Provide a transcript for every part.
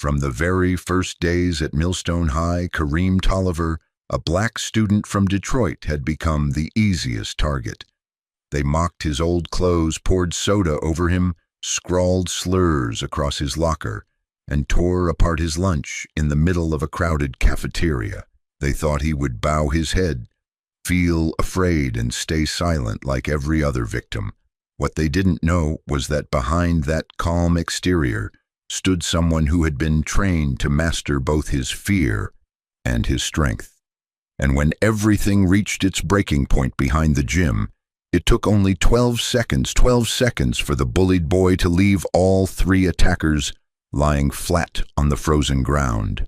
From the very first days at Millstone High, Kareem Tolliver, a black student from Detroit, had become the easiest target. They mocked his old clothes, poured soda over him, scrawled slurs across his locker, and tore apart his lunch in the middle of a crowded cafeteria. They thought he would bow his head, feel afraid, and stay silent like every other victim. What they didn't know was that behind that calm exterior stood someone who had been trained to master both his fear and his strength. And when everything reached its breaking point behind the gym, it took only 12 seconds for the bullied boy to leave all three attackers lying flat on the frozen ground.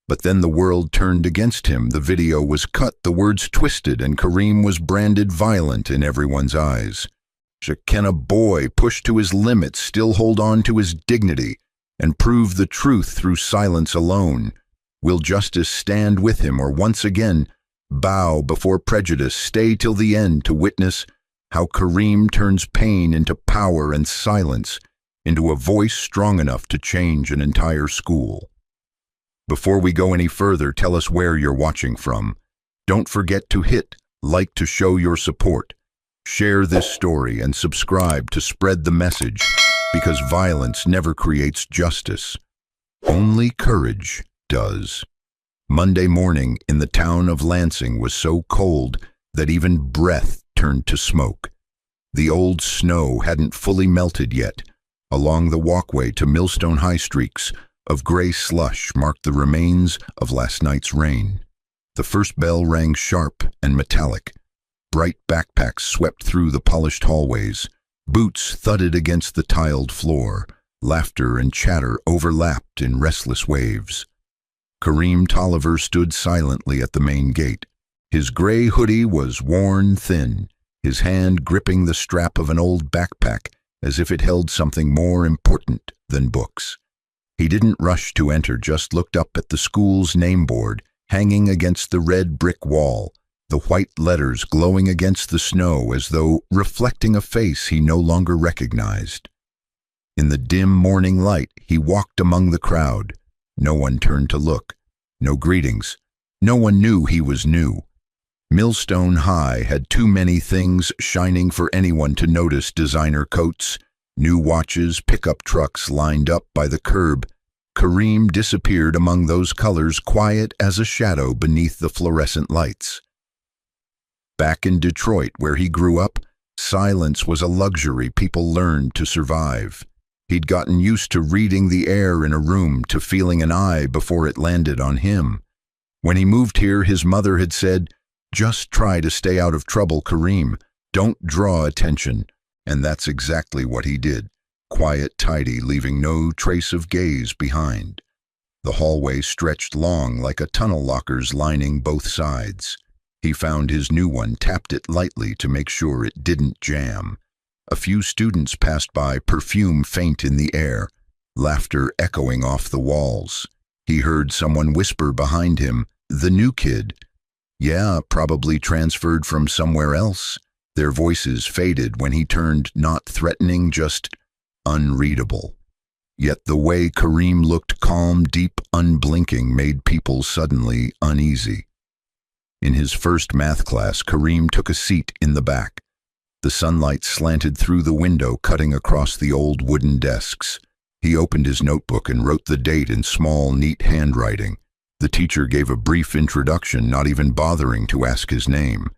But then the world turned against him. The video was cut, the words twisted, and Kareem was branded violent in everyone's eyes. Can a boy pushed to his limits still hold on to his dignity and prove the truth through silence alone? Will justice stand with him, or once again bow before prejudice, stay till the end to witness how Kareem turns pain into power and silence into a voice strong enough to change an entire school? Before we go any further, tell us where you're watching from. Don't forget to hit like to show your support. Share this story and subscribe to spread the message, because violence never creates justice. Only courage does. Monday morning in the town of Lansing was so cold that even breath turned to smoke. The old snow hadn't fully melted yet. Along the walkway to Millstone High, streaks of gray slush marked the remains of last night's rain. The first bell rang sharp and metallic. Bright backpacks swept through the polished hallways. Boots thudded against the tiled floor. Laughter and chatter overlapped in restless waves. Kareem Tolliver stood silently at the main gate. His gray hoodie was worn thin, his hand gripping the strap of an old backpack as if it held something more important than books. He didn't rush to enter, just looked up at the school's name board hanging against the red brick wall, the white letters glowing against the snow as though reflecting a face he no longer recognized. In the dim morning light, he walked among the crowd. No one turned to look. No greetings. No one knew he was new. Millstone High had too many things shining for anyone to notice: designer coats, new watches, pickup trucks lined up by the curb. Kareem disappeared among those colors, quiet as a shadow beneath the fluorescent lights. Back in Detroit, where he grew up, silence was a luxury people learned to survive. He'd gotten used to reading the air in a room, to feeling an eye before it landed on him. When he moved here, his mother had said, "Just try to stay out of trouble, Kareem. Don't draw attention." And that's exactly what he did. Quiet, tidy, leaving no trace of gaze behind. The hallway stretched long, like a tunnel, lockers lining both sides. He found his new one, tapped it lightly to make sure it didn't jam. A few students passed by, perfume faint in the air, laughter echoing off the walls. He heard someone whisper behind him, "The new kid." "Yeah, probably transferred from somewhere else." Their voices faded when he turned, not threatening, just unreadable. Yet the way Kareem looked, calm, deep, unblinking, made people suddenly uneasy. In his first math class, Kareem took a seat in the back. The sunlight slanted through the window, cutting across the old wooden desks. He opened his notebook and wrote the date in small, neat handwriting. The teacher gave a brief introduction, not even bothering to ask his name.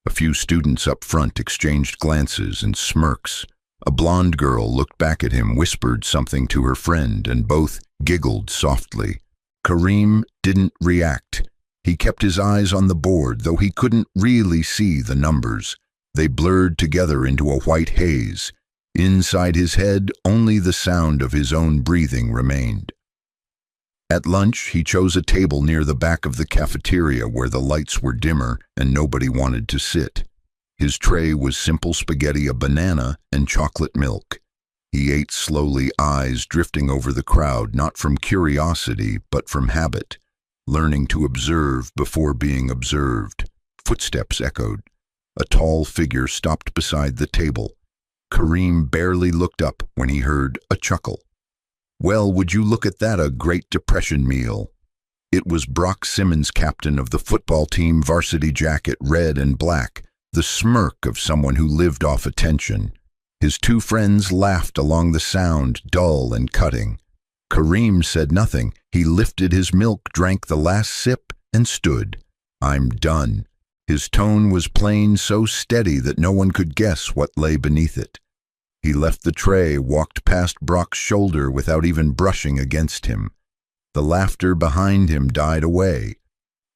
A few students up front exchanged glances and smirks. A blonde girl looked back at him, whispered something to her friend, and both giggled softly. Kareem didn't react. He kept his eyes on the board, though he couldn't really see the numbers. They blurred together into a white haze. Inside his head, only the sound of his own breathing remained. At lunch, he chose a table near the back of the cafeteria where the lights were dimmer and nobody wanted to sit. His tray was simple spaghetti, a banana, and chocolate milk. He ate slowly, eyes drifting over the crowd, not from curiosity, but from habit, learning to observe before being observed. Footsteps echoed. A tall figure stopped beside the table. Kareem barely looked up when he heard a chuckle. Well, would you look at that, a Great Depression meal. It was Brock Simmons, captain of the football team, varsity jacket, red and black, the smirk of someone who lived off attention. His two friends laughed along the sound, dull and cutting. Kareem said nothing. He lifted his milk, drank the last sip, and stood. "I'm done." His tone was plain, so steady that no one could guess what lay beneath it. He left the tray, walked past Brock's shoulder without even brushing against him. The laughter behind him died away.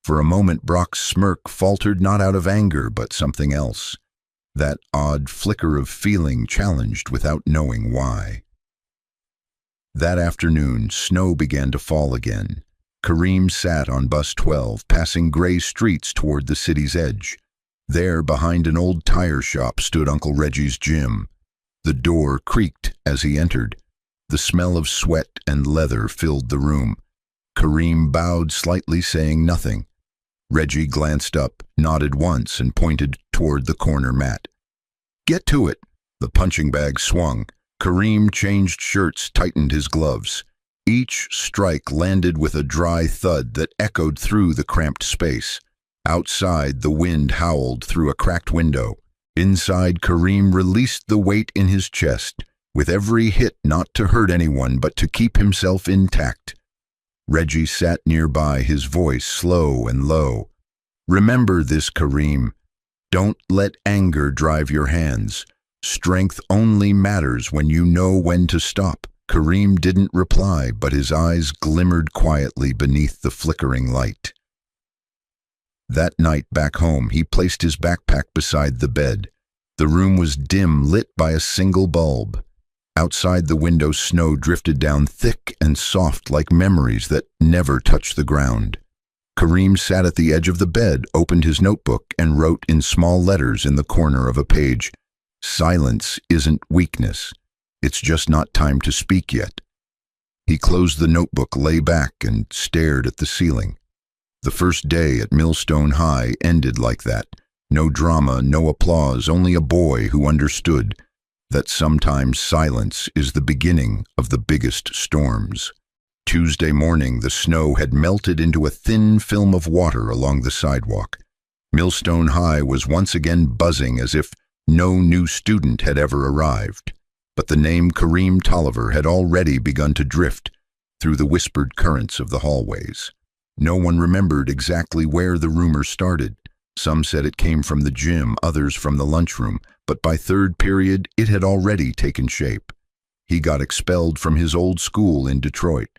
For a moment Brock's smirk faltered, not out of anger, but something else. That odd flicker of feeling challenged without knowing why. That afternoon, snow began to fall again. Kareem sat on bus 12, passing gray streets toward the city's edge. There, behind an old tire shop, stood Uncle Reggie's gym. The door creaked as he entered. The smell of sweat and leather filled the room. Kareem bowed slightly, saying nothing. Reggie glanced up, nodded once, and pointed toward the corner mat. "Get to it." The punching bag swung. Kareem changed shirts, tightened his gloves. Each strike landed with a dry thud that echoed through the cramped space. Outside, the wind howled through a cracked window. Inside, Kareem released the weight in his chest, with every hit not to hurt anyone but to keep himself intact. Reggie sat nearby, his voice slow and low. "Remember this, Kareem. Don't let anger drive your hands. Strength only matters when you know when to stop." Kareem didn't reply, but his eyes glimmered quietly beneath the flickering light. That night back home, he placed his backpack beside the bed. The room was dim, lit by a single bulb. Outside the window, snow drifted down thick and soft like memories that never touched the ground. Kareem sat at the edge of the bed, opened his notebook, and wrote in small letters in the corner of a page, "Silence isn't weakness. It's just not time to speak yet." He closed the notebook, lay back, and stared at the ceiling. The first day at Millstone High ended like that. No drama, no applause, only a boy who understood that sometimes silence is the beginning of the biggest storms. Tuesday morning, the snow had melted into a thin film of water along the sidewalk. Millstone High was once again buzzing as if no new student had ever arrived. But the name Kareem Tolliver had already begun to drift through the whispered currents of the hallways. No one remembered exactly where the rumor started. Some said it came from the gym, others from the lunchroom, but by third period it had already taken shape. He got expelled from his old school in Detroit.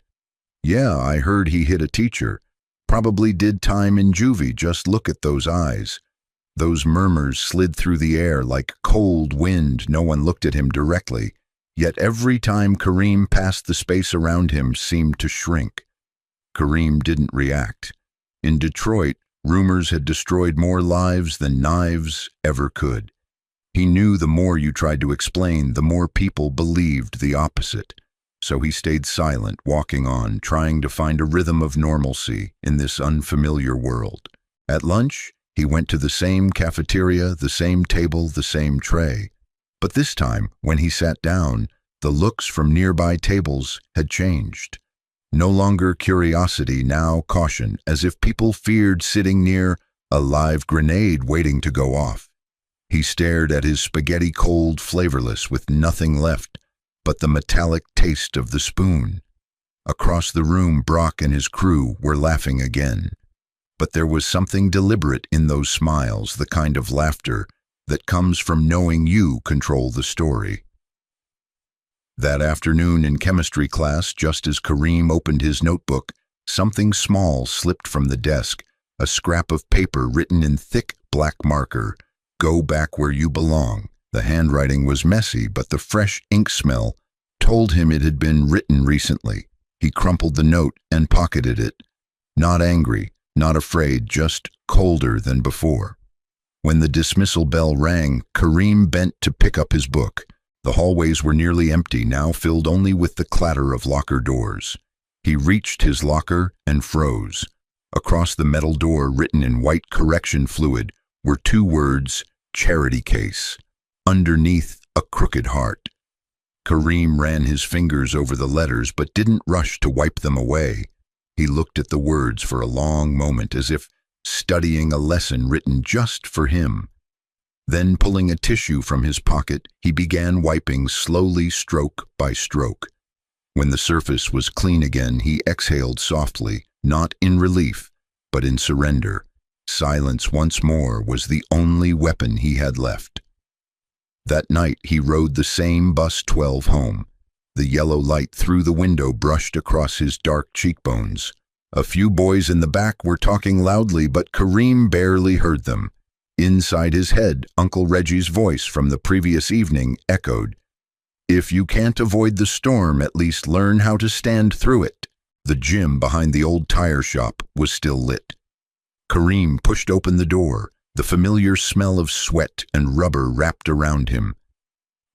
"Yeah, I heard he hit a teacher. Probably did time in juvie, just look at those eyes." Those murmurs slid through the air like cold wind. No one looked at him directly, yet every time Kareem passed, the space around him seemed to shrink. Kareem didn't react. In Detroit, rumors had destroyed more lives than knives ever could. He knew the more you tried to explain, the more people believed the opposite. So he stayed silent, walking on, trying to find a rhythm of normalcy in this unfamiliar world. At lunch, he went to the same cafeteria, the same table, the same tray. But this time, when he sat down, the looks from nearby tables had changed. No longer curiosity, now caution, as if people feared sitting near a live grenade waiting to go off. He stared at his spaghetti, cold, flavorless, with nothing left but the metallic taste of the spoon. Across the room, Brock and his crew were laughing again. But there was something deliberate in those smiles, the kind of laughter that comes from knowing you control the story. That afternoon in chemistry class, just as Kareem opened his notebook, something small slipped from the desk, a scrap of paper written in thick black marker. "Go back where you belong." The handwriting was messy, but the fresh ink smell told him it had been written recently. He crumpled the note and pocketed it. Not angry, not afraid, just colder than before. When the dismissal bell rang, Kareem bent to pick up his book. The hallways were nearly empty, now filled only with the clatter of locker doors. He reached his locker and froze. Across the metal door, written in white correction fluid, were two words, "charity case." Underneath, a crooked heart. Kareem ran his fingers over the letters but didn't rush to wipe them away. He looked at the words for a long moment as if studying a lesson written just for him. Then, pulling a tissue from his pocket, he began wiping slowly, stroke by stroke. When the surface was clean again, he exhaled softly, not in relief, but in surrender. Silence once more was the only weapon he had left. That night he rode the same bus 12 home. The yellow light through the window brushed across his dark cheekbones. A few boys in the back were talking loudly, but Kareem barely heard them. Inside his head, Uncle Reggie's voice from the previous evening echoed, "If you can't avoid the storm, at least learn how to stand through it." The gym behind the old tire shop was still lit. Kareem pushed open the door, the familiar smell of sweat and rubber wrapped around him.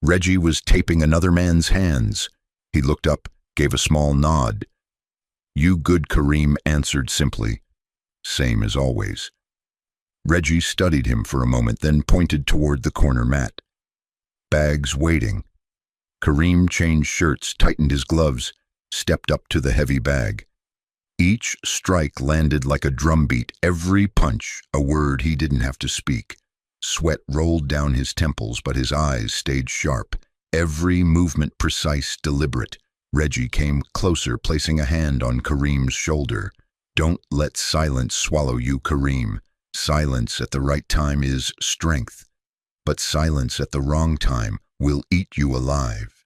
Reggie was taping another man's hands. He looked up, gave a small nod. "You good," Kareem answered simply. "Same as always." Reggie studied him for a moment, then pointed toward the corner mat. "Bags waiting." Kareem changed shirts, tightened his gloves, stepped up to the heavy bag. Each strike landed like a drumbeat, every punch a word he didn't have to speak. Sweat rolled down his temples, but his eyes stayed sharp, every movement precise, deliberate. Reggie came closer, placing a hand on Kareem's shoulder. "Don't let silence swallow you, Kareem. Silence at the right time is strength, but silence at the wrong time will eat you alive."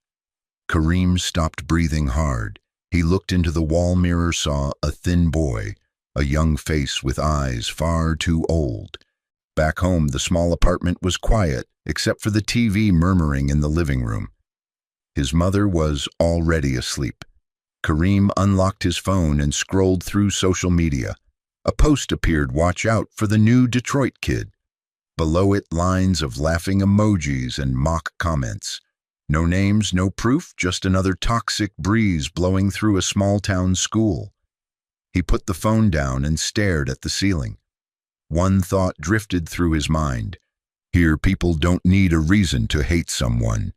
Kareem stopped breathing hard. He looked into the wall mirror, saw a thin boy, a young face with eyes far too old. Back home, the small apartment was quiet, except for the TV murmuring in the living room. His mother was already asleep. Kareem unlocked his phone and scrolled through social media. A post appeared, "Watch out for the new Detroit kid." Below it, lines of laughing emojis and mock comments. No names, no proof, just another toxic breeze blowing through a small-town school. He put the phone down and stared at the ceiling. One thought drifted through his mind. Here, people don't need a reason to hate someone,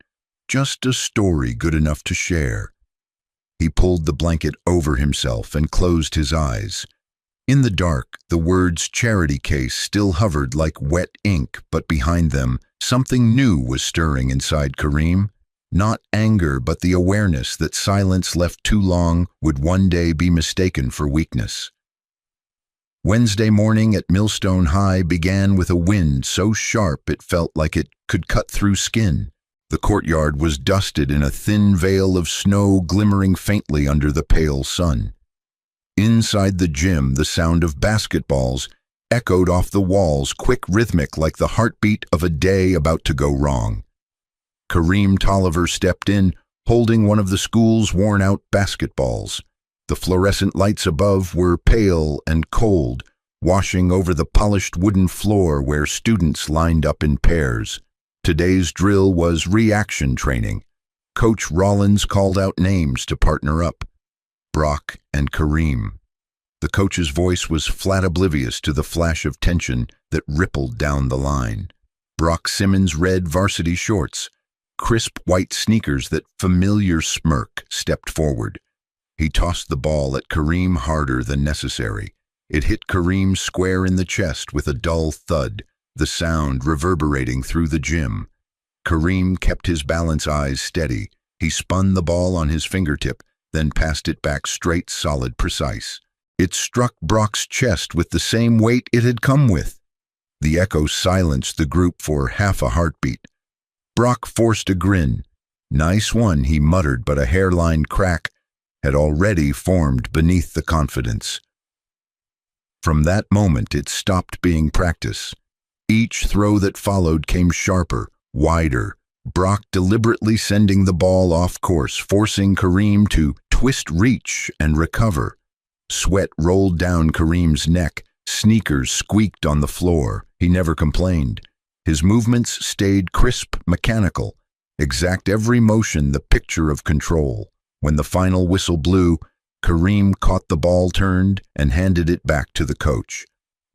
just a story good enough to share. He pulled the blanket over himself and closed his eyes. In the dark, the words "charity case" still hovered like wet ink, but behind them, something new was stirring inside Kareem. Not anger, but the awareness that silence left too long would one day be mistaken for weakness. Wednesday morning at Millstone High began with a wind so sharp it felt like it could cut through skin. The courtyard was dusted in a thin veil of snow glimmering faintly under the pale sun. Inside the gym, the sound of basketballs echoed off the walls, quick, rhythmic, like the heartbeat of a day about to go wrong. Kareem Tolliver stepped in, holding one of the school's worn-out basketballs. The fluorescent lights above were pale and cold, washing over the polished wooden floor where students lined up in pairs. Today's drill was reaction training. Coach Rollins called out names to partner up. Brock and Kareem. The coach's voice was flat oblivious to the flash of tension that rippled down the line. Brock Simmons' red varsity shorts, crisp white sneakers, that familiar smirk, stepped forward. He tossed the ball at Kareem harder than necessary. It hit Kareem square in the chest with a dull thud, the sound reverberating through the gym. Kareem kept his balance, eyes steady. He spun the ball on his fingertip, then passed it back straight, solid, precise. It struck Brock's chest with the same weight it had come with. The echo silenced the group for half a heartbeat. Brock forced a grin. "Nice one," he muttered, but a hairline crack had already formed beneath the confidence. From that moment, it stopped being practice. Each throw that followed came sharper, wider, Brock deliberately sending the ball off course, forcing Kareem to twist, reach, and recover. Sweat rolled down Kareem's neck, sneakers squeaked on the floor. He never complained. His movements stayed crisp, mechanical, exact, every motion the picture of control. When the final whistle blew, Kareem caught the ball, turned, and handed it back to the coach.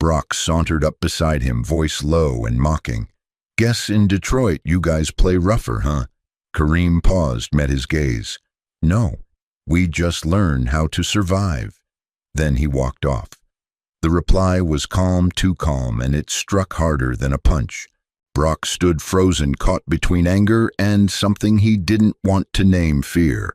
Brock sauntered up beside him, voice low and mocking. "Guess in Detroit you guys play rougher, huh?" Kareem paused, met his gaze. No, we just learn how to survive. Then he walked off. The reply was calm, too calm, and it struck harder than a punch. Brock stood frozen, caught between anger and something he didn't want to name, fear.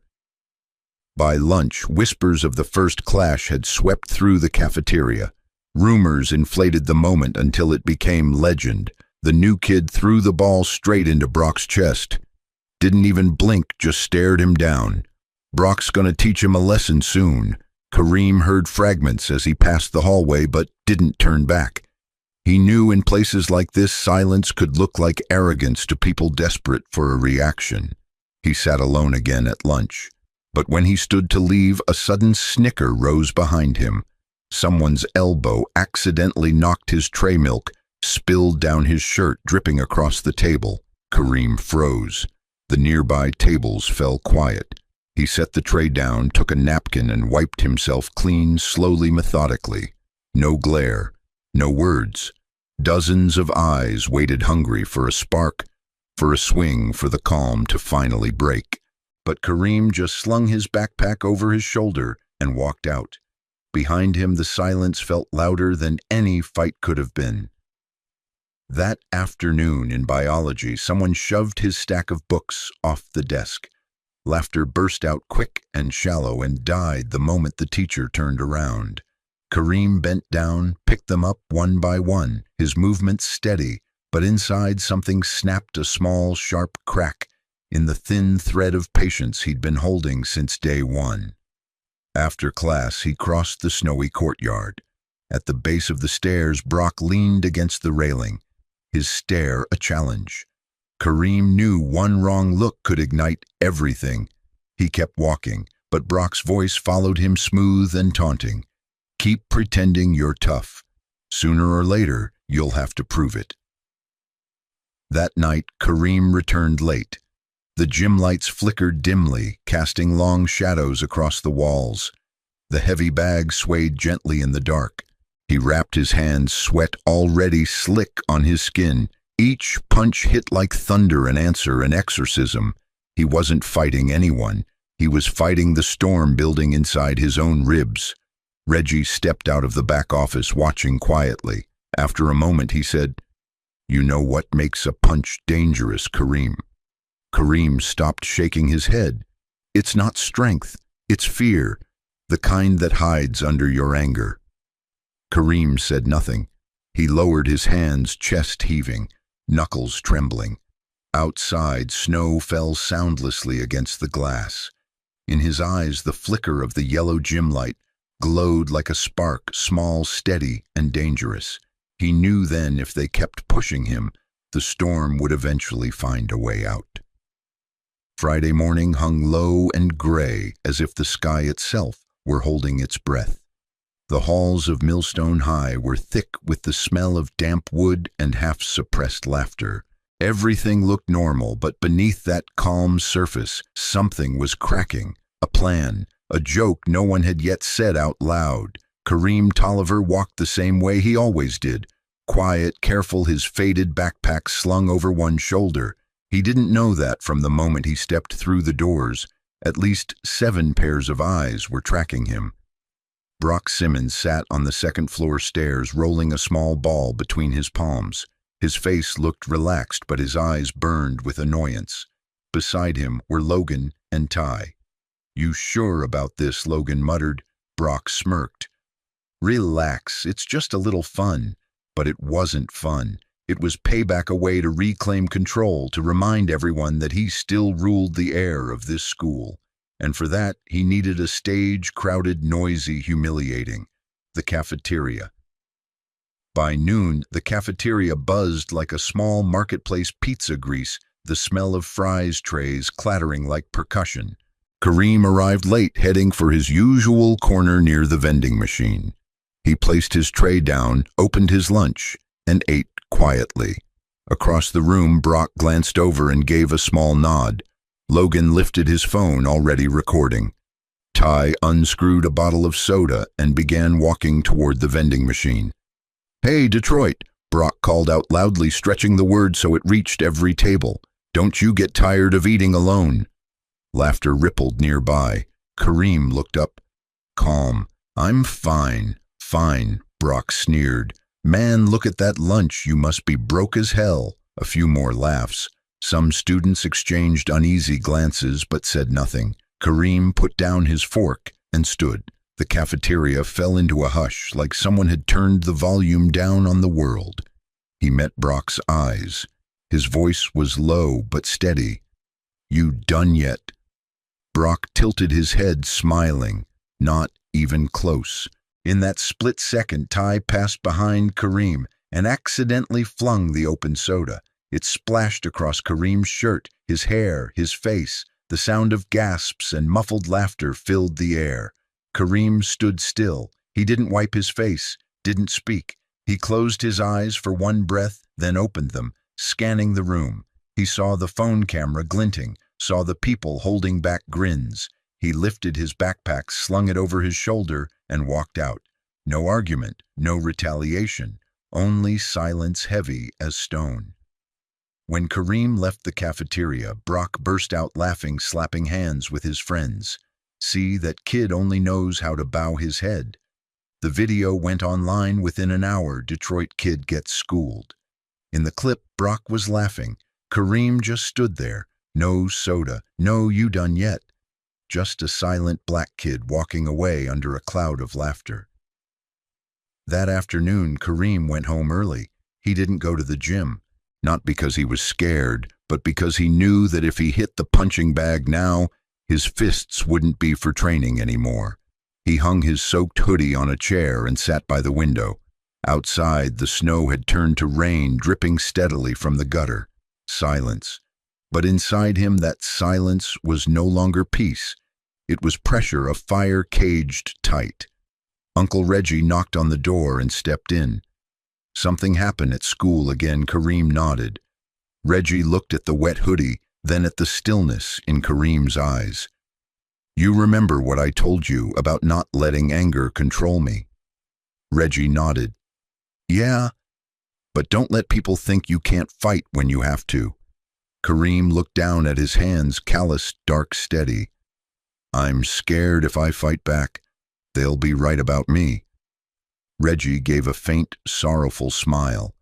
By lunch, whispers of the first clash had swept through the cafeteria. Rumors inflated the moment until it became legend. The new kid threw the ball straight into Brock's chest. Didn't even blink, just stared him down. Brock's gonna teach him a lesson soon. Kareem heard fragments as he passed the hallway, but didn't turn back. He knew in places like this, silence could look like arrogance to people desperate for a reaction. He sat alone again at lunch. But when he stood to leave, a sudden snicker rose behind him. Someone's elbow accidentally knocked his tray milk, spilled down his shirt, dripping across the table. Kareem froze. The nearby tables fell quiet. He set the tray down, took a napkin, and wiped himself clean, slowly, methodically. No glare, no words. Dozens of eyes waited hungry for a spark, for a swing, for the calm to finally break. But Kareem just slung his backpack over his shoulder and walked out. Behind him, the silence felt louder than any fight could have been. That afternoon in biology, someone shoved his stack of books off the desk. Laughter burst out quick and shallow and died the moment the teacher turned around. Kareem bent down, picked them up one by one, his movements steady, but inside something snapped, a small, sharp crack in the thin thread of patience he'd been holding since day one. After class, he crossed the snowy courtyard. At the base of the stairs, Brock leaned against the railing, his stare a challenge. Kareem knew one wrong look could ignite everything. He kept walking, but Brock's voice followed him, smooth and taunting. Keep pretending you're tough. Sooner or later, you'll have to prove it. That night, Kareem returned late. The gym lights flickered dimly, casting long shadows across the walls. The heavy bag swayed gently in the dark. He wrapped his hands, sweat already slick on his skin. Each punch hit like thunder, an answer, an exorcism. He wasn't fighting anyone. He was fighting the storm building inside his own ribs. Reggie stepped out of the back office, watching quietly. After a moment, he said, "You know what makes a punch dangerous, Kareem?" Kareem stopped, shaking his head. "It's not strength, it's fear, the kind that hides under your anger." Kareem said nothing. He lowered his hands, chest heaving, knuckles trembling. Outside, snow fell soundlessly against the glass. In his eyes, the flicker of the yellow gym light glowed like a spark, small, steady, and dangerous. He knew then if they kept pushing him, the storm would eventually find a way out. Friday morning hung low and gray, as if the sky itself were holding its breath. The halls of Millstone High were thick with the smell of damp wood and half-suppressed laughter. Everything looked normal, but beneath that calm surface, something was cracking. A plan, a joke no one had yet said out loud. Kareem Tolliver walked the same way he always did. Quiet, careful, his faded backpack slung over one shoulder. He didn't know that from the moment he stepped through the doors. At least 7 pairs of eyes were tracking him. Brock Simmons sat on the second-floor stairs, rolling a small ball between his palms. His face looked relaxed, but his eyes burned with annoyance. Beside him were Logan and Ty. "You sure about this?" Logan muttered. Brock smirked. "Relax, it's just a little fun." But it wasn't fun. It was payback, a way to reclaim control, to remind everyone that he still ruled the air of this school. And for that, he needed a stage, crowded, noisy, humiliating. The cafeteria. By noon, the cafeteria buzzed like a small marketplace pizza grease, the smell of fries trays clattering like percussion. Kareem arrived late, heading for his usual corner near the vending machine. He placed his tray down, opened his lunch, and ate quietly. Across the room, Brock glanced over and gave a small nod. Logan lifted his phone, already recording. Ty unscrewed a bottle of soda and began walking toward the vending machine. "Hey, Detroit," Brock called out loudly, stretching the word so it reached every table. Don't you get tired of eating alone? Laughter rippled nearby. Kareem looked up, calm. I'm fine, fine, Brock sneered. Man, look at that lunch, you must be broke as hell. A few more laughs. Some students exchanged uneasy glances but said nothing. Kareem put down his fork and stood. The cafeteria fell into a hush, like someone had turned the volume down on the world. He met Brock's eyes. His voice was low but steady. You done yet? Brock tilted his head, smiling. Not even close. In that split second, Ty passed behind Kareem and accidentally flung the open soda. It splashed across Kareem's shirt, his hair, his face. The sound of gasps and muffled laughter filled the air. Kareem stood still. He didn't wipe his face, didn't speak. He closed his eyes for one breath, then opened them, scanning the room. He saw the phone camera glinting, saw the people holding back grins. He lifted his backpack, slung it over his shoulder, and walked out. No argument, no retaliation, only silence heavy as stone. When Kareem left the cafeteria, Brock burst out laughing, slapping hands with his friends. See, that kid only knows how to bow his head. The video went online within an hour. Detroit kid gets schooled. In the clip, Brock was laughing. Kareem just stood there. No soda, no you done yet. Just a silent black kid walking away under a cloud of laughter. That afternoon, Kareem went home early. He didn't go to the gym. Not because he was scared, but because he knew that if he hit the punching bag now, his fists wouldn't be for training anymore. He hung his soaked hoodie on a chair and sat by the window. Outside, the snow had turned to rain, dripping steadily from the gutter. Silence. But inside him, that silence was no longer peace. It was pressure, a fire caged tight. Uncle Reggie knocked on the door and stepped in. Something happened at school again. Kareem nodded. Reggie looked at the wet hoodie, then at the stillness in Kareem's eyes. You remember what I told you about not letting anger control me? Reggie nodded. Yeah, but don't let people think you can't fight when you have to. Kareem looked down at his hands, calloused, dark, steady. I'm scared if I fight back, they'll be right about me. Reggie gave a faint, sorrowful smile.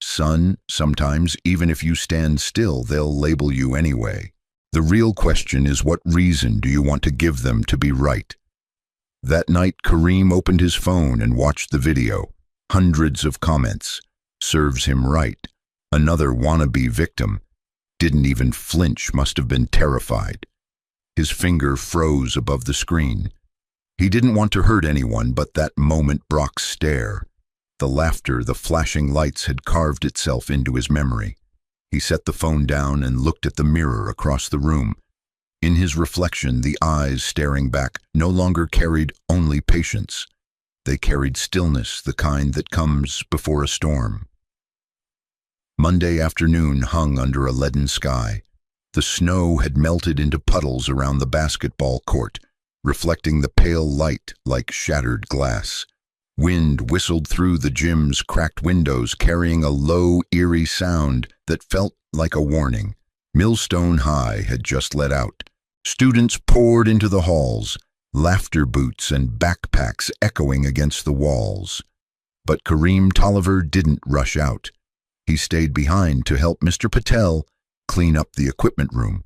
Son, sometimes, even if you stand still, they'll label you anyway. The real question is, what reason do you want to give them to be right? That night, Kareem opened his phone and watched the video. Hundreds of comments. Serves him right. Another wannabe victim. Didn't even flinch, must have been terrified. His finger froze above the screen. He didn't want to hurt anyone, but that moment, Brock's stare, the laughter, the flashing lights had carved itself into his memory. He set the phone down and looked at the mirror across the room. In his reflection, the eyes staring back no longer carried only patience. They carried stillness, the kind that comes before a storm. Monday afternoon hung under a leaden sky. The snow had melted into puddles around the basketball court, reflecting the pale light like shattered glass. Wind whistled through the gym's cracked windows, carrying a low, eerie sound that felt like a warning. Millstone High had just let out. Students poured into the halls, laughter boots and backpacks echoing against the walls. But Kareem Tolliver didn't rush out. He stayed behind to help Mr. Patel clean up the equipment room.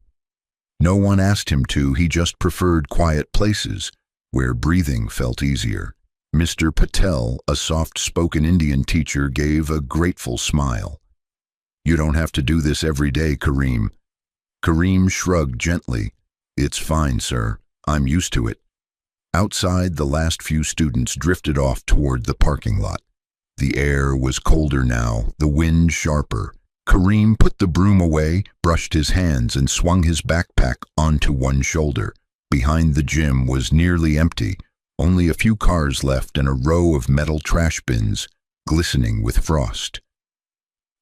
No one asked him to, he just preferred quiet places where breathing felt easier. Mr. Patel, a soft-spoken Indian teacher, gave a grateful smile. You don't have to do this every day, Kareem. Kareem shrugged gently. It's fine, sir. I'm used to it. Outside, the last few students drifted off toward the parking lot. The air was colder now, the wind sharper. Kareem put the broom away, brushed his hands, and swung his backpack onto one shoulder. Behind the gym was nearly empty, only a few cars left and a row of metal trash bins glistening with frost.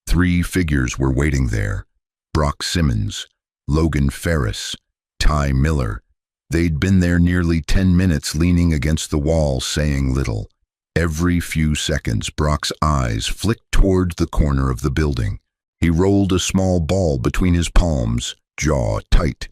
3 figures were waiting there. Brock Simmons, Logan Ferris, Ty Miller. They'd been there nearly 10 minutes, leaning against the wall, saying little. Every few seconds, Brock's eyes flicked toward the corner of the building. He rolled a small ball between his palms, jaw tight.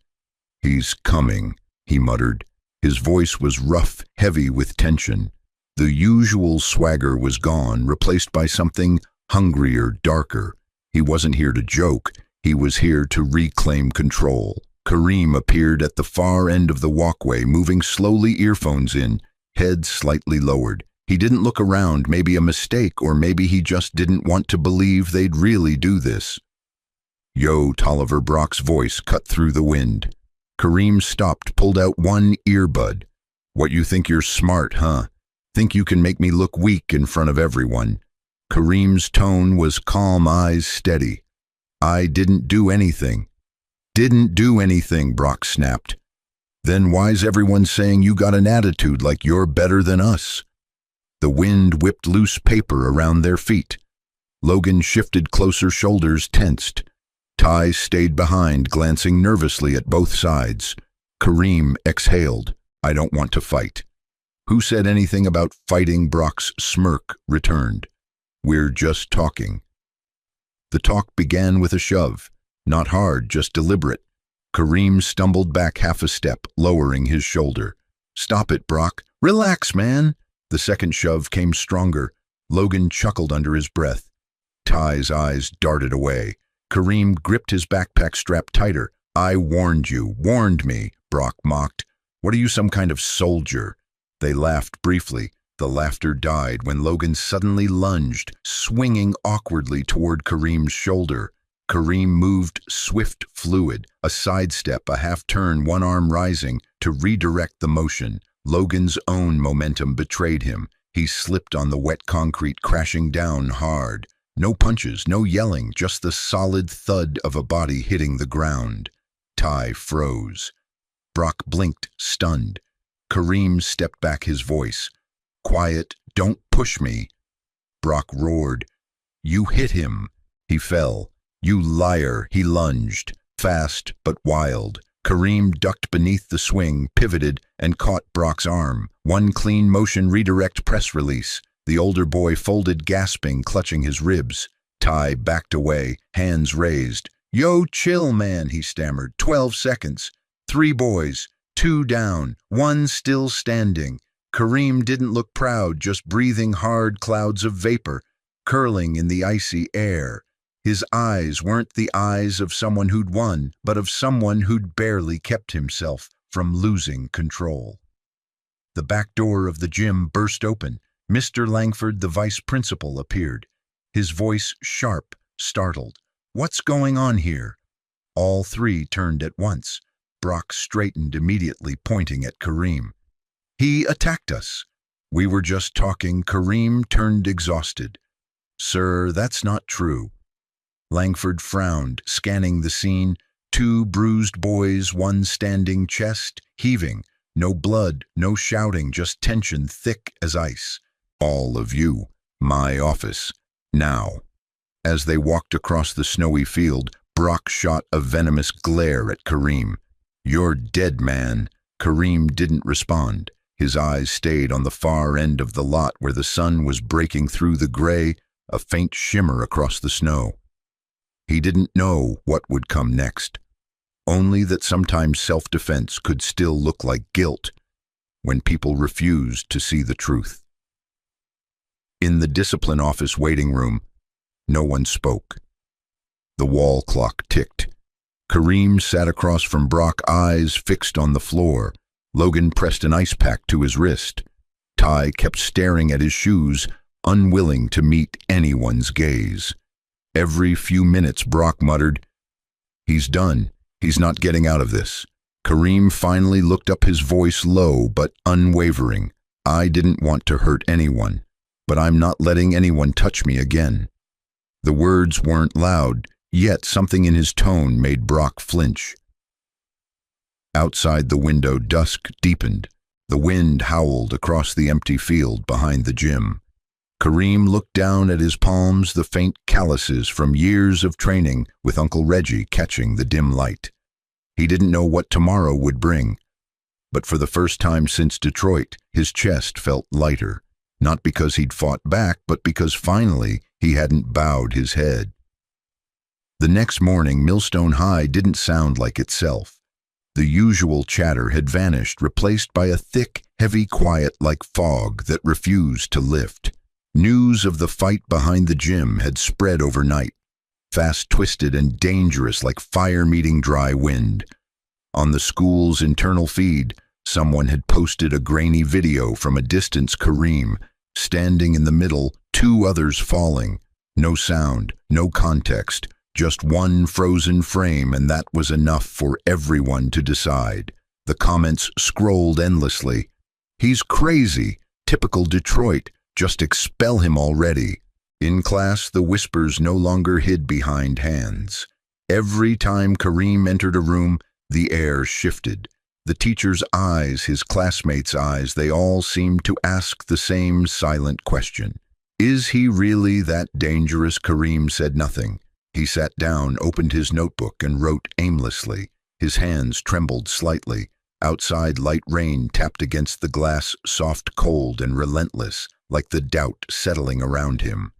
"He's coming," he muttered. His voice was rough, heavy with tension. The usual swagger was gone, replaced by something hungrier, darker. He wasn't here to joke. He was here to reclaim control. Kareem appeared at the far end of the walkway, moving slowly, earphones in, head slightly lowered. He didn't look around, maybe a mistake, or maybe he just didn't want to believe they'd really do this. "Yo, Tolliver," Brock's voice cut through the wind. Kareem stopped, pulled out one earbud. "What, you think you're smart, huh? Think you can make me look weak in front of everyone?" Kareem's tone was calm, eyes steady. "I didn't do anything." "Didn't do anything," Brock snapped. "Then why's everyone saying you got an attitude like you're better than us?" The wind whipped loose paper around their feet. Logan shifted closer, shoulders tensed. Ty stayed behind, glancing nervously at both sides. Kareem exhaled. "I don't want to fight." "Who said anything about fighting?" Brock's smirk returned. "We're just talking." The talk began with a shove. Not hard, just deliberate. Kareem stumbled back half a step, lowering his shoulder. "Stop it, Brock. Relax, man." The second shove came stronger. Logan chuckled under his breath. Ty's eyes darted away. Kareem gripped his backpack strap tighter. "I warned you, warned me," Brock mocked. "What are you, some kind of soldier?" They laughed briefly. The laughter died when Logan suddenly lunged, swinging awkwardly toward Kareem's shoulder. Kareem moved swift, fluid, a sidestep, a half-turn, one arm rising, to redirect the motion. Logan's own momentum betrayed him. He slipped on the wet concrete, crashing down hard. No punches, no yelling, just the solid thud of a body hitting the ground. Ty froze. Brock blinked, stunned. Kareem stepped back, his voice. "Quiet, don't push me." Brock roared. "You hit him." He fell. "You liar." He lunged, fast but wild. Kareem ducked beneath the swing, pivoted, and caught Brock's arm. One clean motion, redirect, press release. The older boy folded, gasping, clutching his ribs. Ty backed away, hands raised. "Yo, chill, man," he stammered. 12 seconds. 3 boys, 2 down, 1 still standing. Kareem didn't look proud, just breathing hard clouds of vapor, curling in the icy air. His eyes weren't the eyes of someone who'd won, but of someone who'd barely kept himself from losing control. The back door of the gym burst open. Mr. Langford, the vice principal, appeared. His voice sharp, startled. "What's going on here?" All three turned at once. Brock straightened immediately, pointing at Kareem. "He attacked us." "We were just talking." Kareem turned exhausted. "Sir, that's not true." Langford frowned, scanning the scene. 2 bruised boys, 1 standing, chest heaving. No blood, no shouting, just tension thick as ice. "All of you, my office, now." As they walked across the snowy field, Brock shot a venomous glare at Kareem. "You're dead, man." Kareem didn't respond. His eyes stayed on the far end of the lot where the sun was breaking through the gray, a faint shimmer across the snow. He didn't know what would come next, only that sometimes self-defense could still look like guilt when people refused to see the truth. In the discipline office waiting room, no one spoke. The wall clock ticked. Kareem sat across from Brock, eyes fixed on the floor. Logan pressed an ice pack to his wrist. Ty kept staring at his shoes, unwilling to meet anyone's gaze. Every few minutes, Brock muttered, "He's done. He's not getting out of this." Kareem finally looked up, his voice low but unwavering. "I didn't want to hurt anyone, but I'm not letting anyone touch me again." The words weren't loud, yet something in his tone made Brock flinch. Outside the window, dusk deepened. The wind howled across the empty field behind the gym. Kareem looked down at his palms, the faint calluses from years of training with Uncle Reggie catching the dim light. He didn't know what tomorrow would bring, but for the first time since Detroit, his chest felt lighter, not because he'd fought back, but because finally he hadn't bowed his head. The next morning, Millstone High didn't sound like itself. The usual chatter had vanished, replaced by a thick, heavy quiet like fog that refused to lift. News of the fight behind the gym had spread overnight, fast twisted and dangerous like fire meeting dry wind. On the school's internal feed, someone had posted a grainy video from a distance. Kareem, standing in the middle, two others falling. No sound, no context, just one frozen frame, and that was enough for everyone to decide. The comments scrolled endlessly. "He's crazy. Typical Detroit. Just expel him already." In class, the whispers no longer hid behind hands. Every time Kareem entered a room, the air shifted. The teacher's eyes, his classmates' eyes, they all seemed to ask the same silent question. "Is he really that dangerous?" Kareem said nothing. He sat down, opened his notebook, and wrote aimlessly. His hands trembled slightly. Outside, light rain tapped against the glass, soft, cold, and relentless, like the doubt settling around him.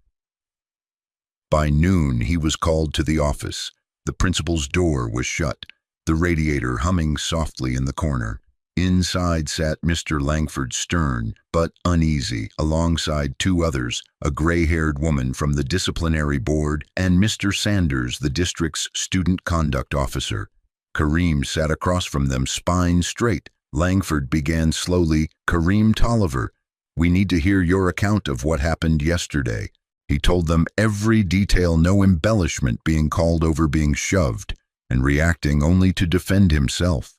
By noon, he was called to the office. The principal's door was shut, the radiator humming softly in the corner. Inside sat Mr. Langford, stern but uneasy, alongside two others, a gray-haired woman from the disciplinary board and Mr. Sanders, the district's student conduct officer. Kareem sat across from them, spine straight. Langford began slowly, "Kareem Tolliver, we need to hear your account of what happened yesterday." He told them every detail, no embellishment, being called over, being shoved, and reacting only to defend himself.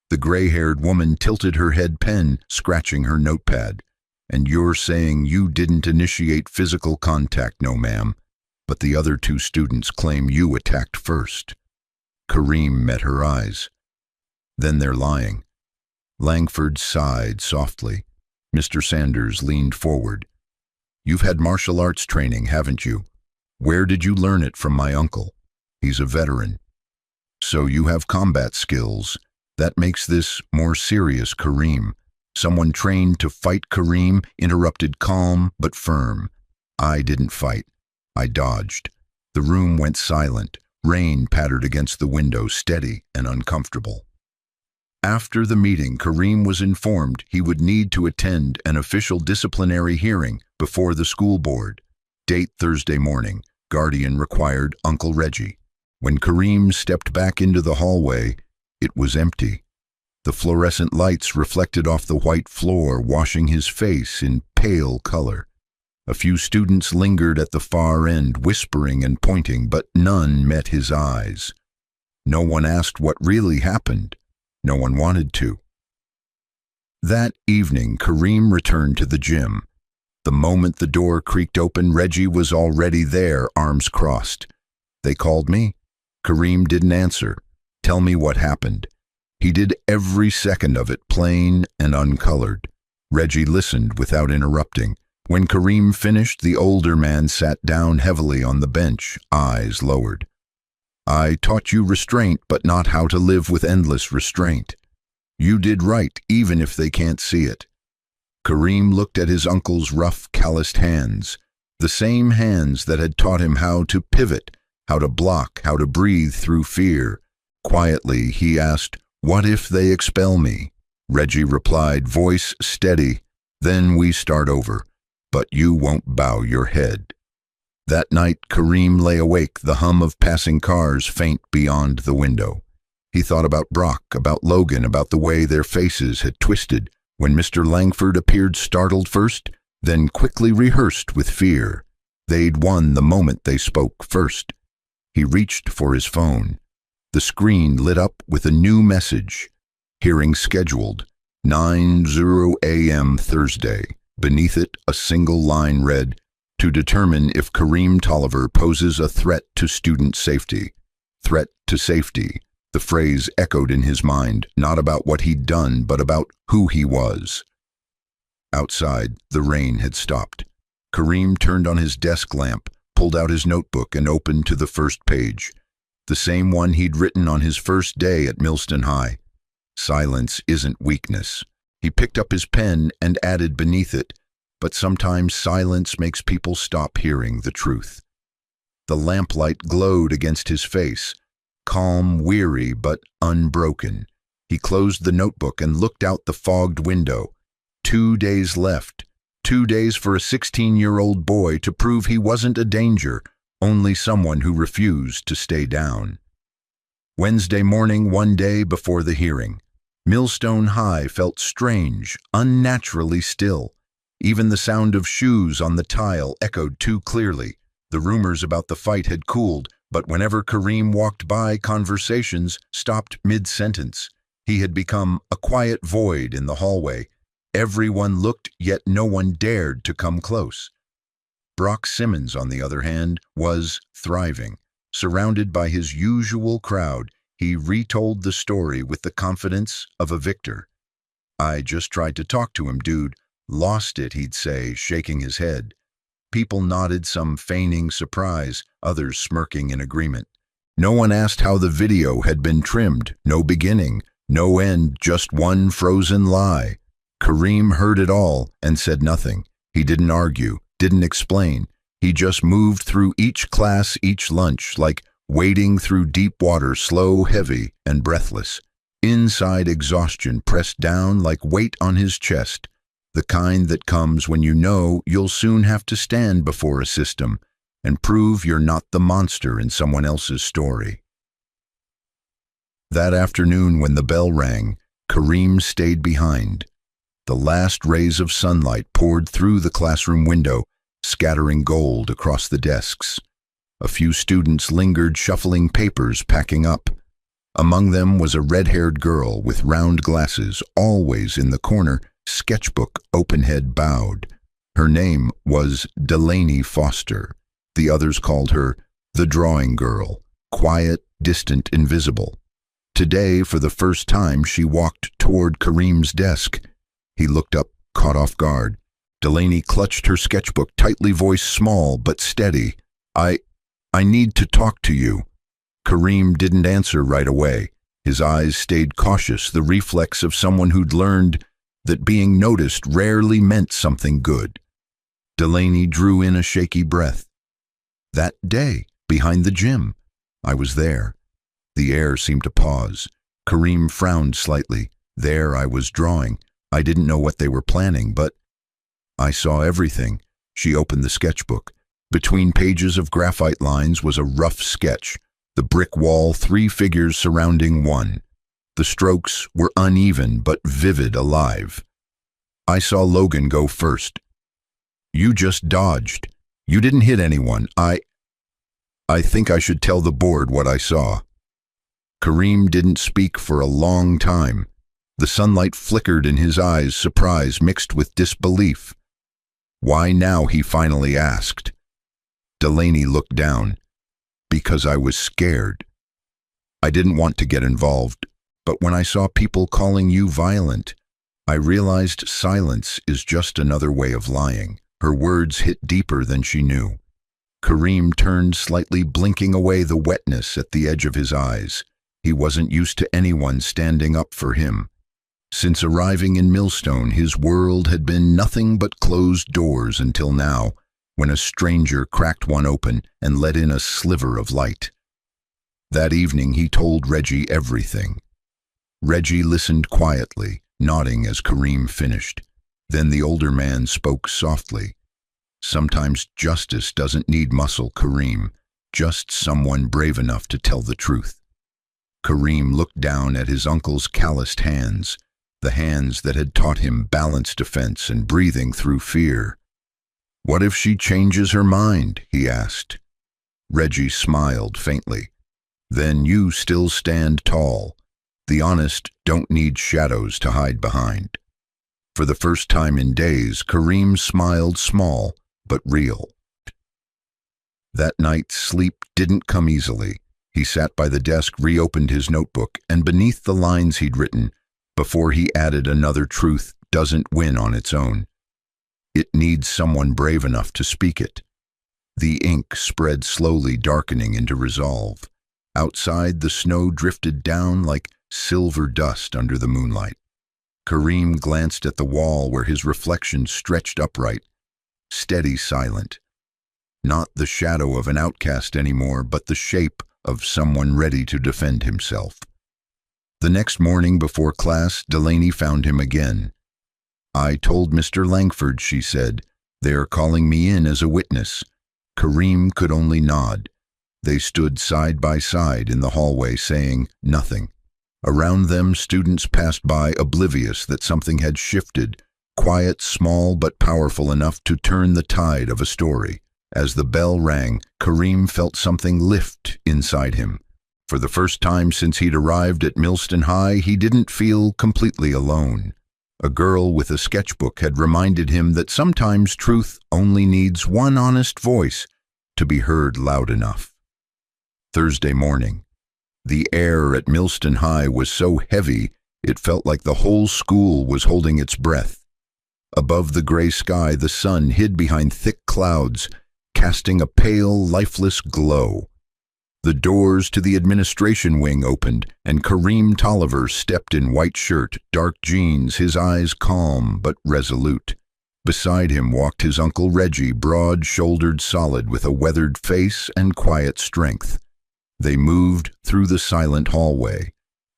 The gray-haired woman tilted her head, pen scratching her notepad. "And you're saying you didn't initiate physical contact?" "No, ma'am. But the other two students claim you attacked first." Kareem met her eyes. "Then they're lying." Langford sighed softly. Mr. Sanders leaned forward. "You've had martial arts training, haven't you? Where did you learn it from?" "My uncle. He's a veteran." "So you have combat skills. That makes this more serious." "Kareem, someone trained to fight." Kareem interrupted, calm but firm. "I didn't fight. I dodged." The room went silent. Rain pattered against the window, steady and uncomfortable. After the meeting, Kareem was informed he would need to attend an official disciplinary hearing before the school board. Date Thursday morning. Guardian required, Uncle Reggie. When Kareem stepped back into the hallway, it was empty. The fluorescent lights reflected off the white floor, washing his face in pale color. A few students lingered at the far end, whispering and pointing, but none met his eyes. No one asked what really happened. No one wanted to. That evening, Kareem returned to the gym. The moment the door creaked open, Reggie was already there, arms crossed. "They called me." Kareem didn't answer. "Tell me what happened." He did every second of it, plain and uncolored. Reggie listened without interrupting. When Kareem finished, the older man sat down heavily on the bench, eyes lowered. "I taught you restraint, but not how to live with endless restraint. You did right, even if they can't see it." Kareem looked at his uncle's rough, calloused hands, the same hands that had taught him how to pivot, how to block, how to breathe through fear. Quietly, he asked, "What if they expel me?" Reggie replied, voice steady, "Then we start over, but you won't bow your head." That night, Kareem lay awake, the hum of passing cars faint beyond the window. He thought about Brock, about Logan, about the way their faces had twisted when Mr. Langford appeared, startled first, then quickly rehearsed with fear. They'd won the moment they spoke first. He reached for his phone. The screen lit up with a new message. Hearing scheduled, 9:00 a.m. Thursday. Beneath it, a single line read, "To determine if Kareem Tolliver poses a threat to student safety." Threat to safety. The phrase echoed in his mind, not about what he'd done, but about who he was. Outside, the rain had stopped. Kareem turned on his desk lamp, pulled out his notebook, and opened to the first page. The same one he'd written on his first day at Millstone High. "Silence isn't weakness." He picked up his pen and added beneath it, "But sometimes silence makes people stop hearing the truth." The lamplight glowed against his face, calm, weary, but unbroken. He closed the notebook and looked out the fogged window. 2 days left. 2 days for a 16-year-old boy to prove he wasn't a danger, only someone who refused to stay down. Wednesday morning, one day before the hearing. Millstone High felt strange, unnaturally still. Even the sound of shoes on the tile echoed too clearly. The rumors about the fight had cooled, but whenever Kareem walked by, conversations stopped mid-sentence. He had become a quiet void in the hallway. Everyone looked, yet no one dared to come close. Brock Simmons, on the other hand, was thriving. Surrounded by his usual crowd, he retold the story with the confidence of a victor. "I just tried to talk to him, dude. Lost it," he'd say, shaking his head. People nodded, some feigning surprise, others smirking in agreement. No one asked how the video had been trimmed. No beginning, no end, just one frozen lie. Kareem heard it all and said nothing. He didn't argue, didn't explain. He just moved through each class, each lunch, like wading through deep water, slow, heavy, and breathless. Inside, exhaustion pressed down like weight on his chest, the kind that comes when you know you'll soon have to stand before a system and prove you're not the monster in someone else's story. That afternoon, when the bell rang, Kareem stayed behind. The last rays of sunlight poured through the classroom window, scattering gold across the desks. A few students lingered, shuffling papers, packing up. Among them was a red-haired girl with round glasses, always in the corner, sketchbook open head bowed. Her name was Delaney Foster. The others called her the drawing girl, quiet, distant, invisible. Today, for the first time, she walked toward Kareem's desk. He looked up, caught off guard. Delaney clutched her sketchbook tightly, voice small but steady. I need to talk to you." Kareem didn't answer right away. His eyes stayed cautious, the reflex of someone who'd learned that being noticed rarely meant something good. Delaney drew in a shaky breath. "That day, behind the gym. I was there." The air seemed to pause. Kareem frowned slightly. "There I was drawing. I didn't know what they were planning, but I saw everything." She opened the sketchbook. Between pages of graphite lines was a rough sketch. The brick wall, 3 figures surrounding one. The strokes were uneven but vivid, alive. "I saw Logan go first. You just dodged. You didn't hit anyone. I think I should tell the board what I saw." Kareem didn't speak for a long time. The sunlight flickered in his eyes, surprise mixed with disbelief. "Why now?" he finally asked. Delaney looked down. "Because I was scared. I didn't want to get involved, but when I saw people calling you violent, I realized silence is just another way of lying." Her words hit deeper than she knew. Kareem turned slightly, blinking away the wetness at the edge of his eyes. He wasn't used to anyone standing up for him. Since arriving in Millstone, his world had been nothing but closed doors until now, when a stranger cracked one open and let in a sliver of light. That evening he told Reggie everything. Reggie listened quietly, nodding as Kareem finished. Then the older man spoke softly. "Sometimes justice doesn't need muscle, Kareem, just someone brave enough to tell the truth." Kareem looked down at his uncle's calloused hands, the hands that had taught him balanced defense and breathing through fear. "What if she changes her mind?" he asked. Reggie smiled faintly. "Then you still stand tall. The honest don't need shadows to hide behind." For the first time in days, Kareem smiled, small but real. That night, sleep didn't come easily. He sat by the desk, reopened his notebook, and beneath the lines he'd written, before he added, "Another truth doesn't win on its own. It needs someone brave enough to speak it." The ink spread slowly, darkening into resolve. Outside, the snow drifted down like silver dust under the moonlight. Kareem glanced at the wall where his reflection stretched upright, steady, silent. not the shadow of an outcast anymore, but the shape of someone ready to defend himself. The next morning before class, Delaney found him again. "I told Mr. Langford," she said. "They are calling me in as a witness." Kareem could only nod. They stood side by side in the hallway, saying nothing. Around them, students passed by, oblivious that something had shifted, quiet, small, but powerful enough to turn the tide of a story. As the bell rang, Kareem felt something lift inside him. For the first time since he'd arrived at Millstone High, he didn't feel completely alone. A girl with a sketchbook had reminded him that sometimes truth only needs one honest voice to be heard loud enough. Thursday morning. The air at Millstone High was so heavy it felt like the whole school was holding its breath. Above the gray sky, the sun hid behind thick clouds, casting a pale, lifeless glow. The doors to the administration wing opened, and Kareem Tolliver stepped in white shirt, dark jeans, his eyes calm but resolute. Beside him walked his Uncle Reggie, broad-shouldered, solid, with a weathered face and quiet strength. They moved through the silent hallway.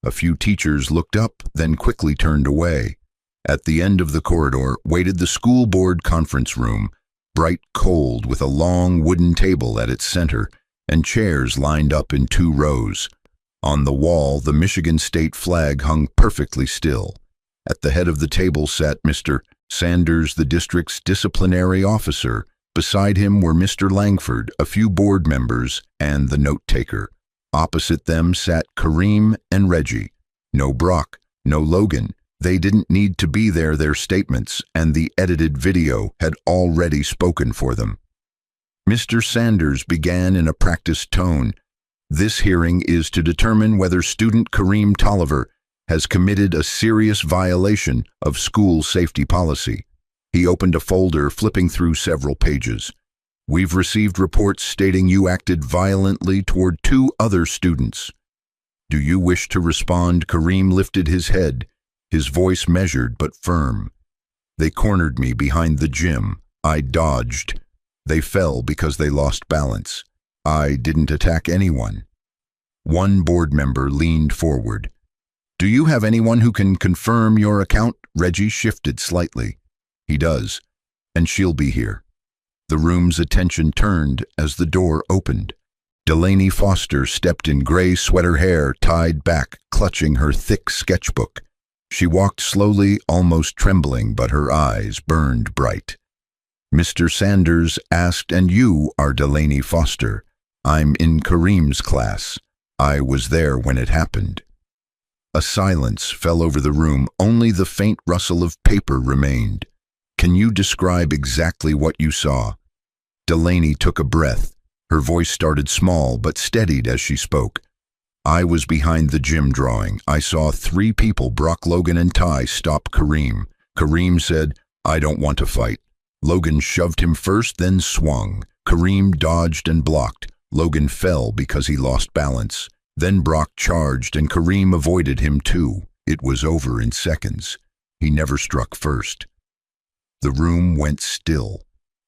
A few teachers looked up, then quickly turned away. At the end of the corridor waited the school board conference room, bright cold, with a long wooden table at its center, and chairs lined up in 2 rows. On the wall, the Michigan state flag hung perfectly still. At the head of the table sat Mr. Sanders, the district's disciplinary officer. Beside him were Mr. Langford, a few board members, and the note-taker. Opposite them sat Kareem and Reggie. No Brock, no Logan. They didn't need to be there. Their statements and the edited video had already spoken for them. Mr. Sanders began in a practiced tone. "This hearing is to determine whether student Kareem Tolliver has committed a serious violation of school safety policy." He opened a folder, flipping through several pages. "We've received reports stating you acted violently toward 2 other students. Do you wish to respond?" Kareem lifted his head, his voice measured but firm. "They cornered me behind the gym. I dodged. They fell because they lost balance. I didn't attack anyone." One board member leaned forward. "Do you have anyone who can confirm your account?" Reggie shifted slightly. "He does, and she'll be here." The room's attention turned as the door opened. Delaney Foster stepped in, gray sweater hair tied back, clutching her thick sketchbook. She walked slowly, almost trembling, but her eyes burned bright. Mr. Sanders asked, "And you are Delaney Foster?" "I'm in Kareem's class. I was there when it happened." A silence fell over the room. Only the faint rustle of paper remained. "Can you describe exactly what you saw?" Delaney took a breath. Her voice started small but steadied as she spoke. "I was behind the gym drawing. I saw 3 people, Brock, Logan, and Ty, stop Kareem. Kareem said, 'I don't want to fight.' Logan shoved him first, then swung. Kareem dodged and blocked. Logan fell because he lost balance. Then Brock charged, and Kareem avoided him too. It was over in seconds. He never struck first." The room went still.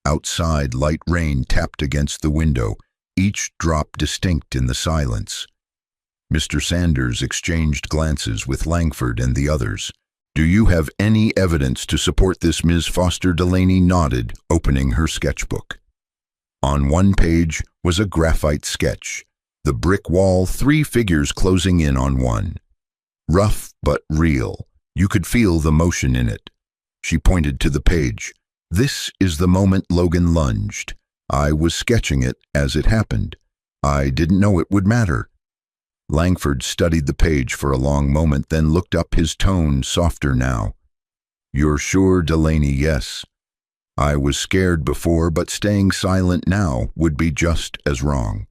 Outside, light rain tapped against the window, each drop distinct in the silence. Mr. Sanders exchanged glances with Langford and the others. "Do you have any evidence to support this, Ms. Foster?" Delaney nodded, opening her sketchbook. On one page was a graphite sketch. The brick wall, 3 figures closing in on one. Rough but real. You could feel the motion in it. She pointed to the page. "This is the moment Logan lunged. I was sketching it as it happened. I didn't know it would matter." Langford studied the page for a long moment, then looked up, his tone softer now. "You're sure, Delaney?" "Yes. I was scared before, but staying silent now would be just as wrong."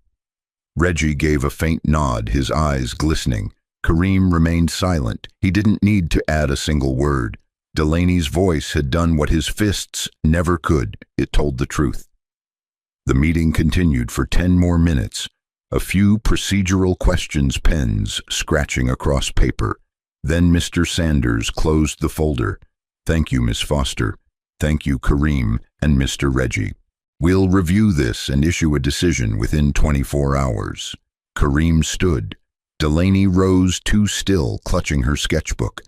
Reggie gave a faint nod, his eyes glistening. Kareem remained silent. He didn't need to add a single word. Delaney's voice had done what his fists never could. It told the truth. The meeting continued for 10 more minutes. A few procedural questions, pens scratching across paper. Then Mr. Sanders closed the folder. "Thank you, Miss Foster. Thank you, Kareem and Mr. Reggie." We'll review this and issue a decision within 24 hours. Kareem stood. Delaney rose too still, clutching her sketchbook.